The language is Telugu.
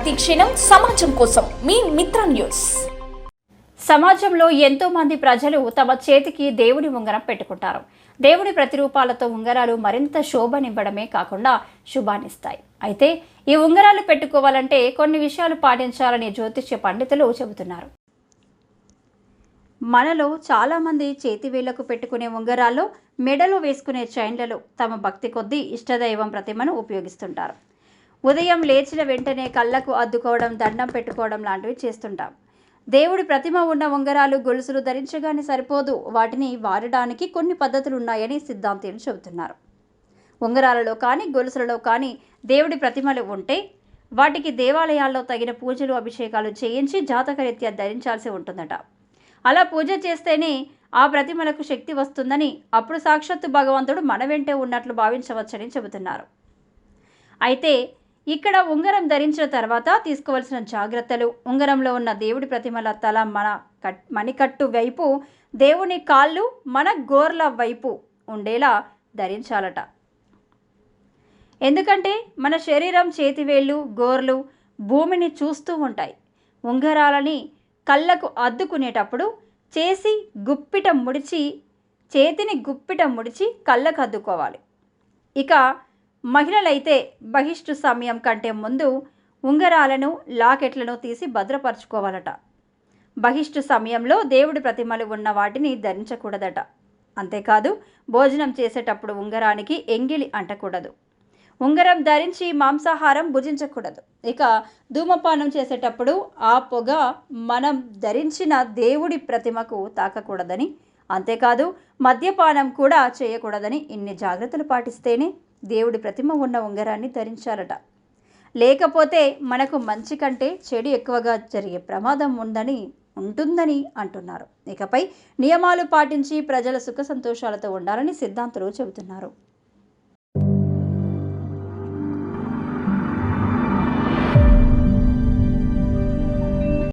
ప్రతి క్షణం సమాజం కోసం మీ మిత్ర న్యూస్. సమాజంలో ఎంతో మంది ప్రజలు తమ చేతికి దేవుడి ఉంగరం పెట్టుకుంటారు. దేవుడి ప్రతిరూపాలతో ఉంగరాలు మరింత శోభనివ్వడమే కాకుండా శుభాన్నిస్తాయి. అయితే ఈ ఉంగరాలు పెట్టుకోవాలంటే కొన్ని విషయాలు పాటించాలని జ్యోతిష్య పండితులు చెబుతున్నారు. మనలో చాలామంది చేతివేళ్లకు పెట్టుకునే ఉంగరాల్లో, మెడలో వేసుకునే చైన్లలో తమ భక్తి కొద్దీ ఇష్టదైవం ప్రతిమను ఉపయోగిస్తుంటారు. ఉదయం లేచిన వెంటనే కళ్ళకు అద్దుకోవడం, దండం పెట్టుకోవడం లాంటివి చేస్తుంటాం. దేవుడి ప్రతిమ ఉన్న ఉంగరాలు, గొలుసులు ధరించగానే సరిపోదు, వాటిని వాడడానికి కొన్ని పద్ధతులు ఉన్నాయని సిద్ధాంతులు చెబుతున్నారు. ఉంగరాలలో కానీ గొలుసులలో కానీ దేవుడి ప్రతిమలు ఉంటే వాటికి దేవాలయాల్లో తగిన పూజలు, అభిషేకాలు చేయించి జాతకరీత్యా ధరించాల్సి ఉంటుందట. అలా పూజ చేస్తేనే ఆ ప్రతిమలకు శక్తి వస్తుందని, అప్పుడు సాక్షాత్తు భగవంతుడు మన వెంటే ఉన్నట్లు భావించవచ్చని చెబుతున్నారు. అయితే ఇక్కడ ఉంగరం ధరించిన తర్వాత తీసుకోవాల్సిన జాగ్రత్తలు: ఉంగరంలో ఉన్న దేవుడి ప్రతిమల తల మణికట్టు వైపు, దేవుని కాళ్ళు మన గోర్ల వైపు ఉండేలా ధరించాలట. ఎందుకంటే మన శరీరం, చేతివేళ్ళు, గోర్లు భూమిని చూస్తూ ఉంటాయి. ఉంగరాలని కళ్ళకు అద్దుకునేటప్పుడు చేతిని గుప్పిట ముడిచి కళ్ళకు అద్దుకోవాలి. ఇక మహిళలైతే బహిష్టు సమయం కంటే ముందు ఉంగరాలను, లాకెట్లను తీసి భద్రపరచుకోవాలట. బహిష్టు సమయంలో దేవుడి ప్రతిమలు ఉన్న వాటిని ధరించకూడదట. అంతేకాదు, భోజనం చేసేటప్పుడు ఉంగరానికి ఎంగిలి అంటకూడదు. ఉంగరం ధరించి మాంసాహారం భుజించకూడదు. ఇక ధూమపానం చేసేటప్పుడు ఆ పొగ మనం ధరించిన దేవుడి ప్రతిమకు తాకకూడదని, అంతేకాదు మద్యపానం కూడా చేయకూడదని, ఇన్ని జాగ్రత్తలు పాటిస్తేనే దేవుడి ప్రతిమ ఉన్న ఉంగరాన్ని ధరించాలట. లేకపోతే మనకు మంచి కంటే చెడు ఎక్కువగా జరిగే ప్రమాదం ఉంటుందని అంటున్నారు. ఇకపై నియమాలు పాటించి ప్రజల సుఖ సంతోషాలతో ఉండాలని సిద్ధాంతులు చెబుతున్నారు.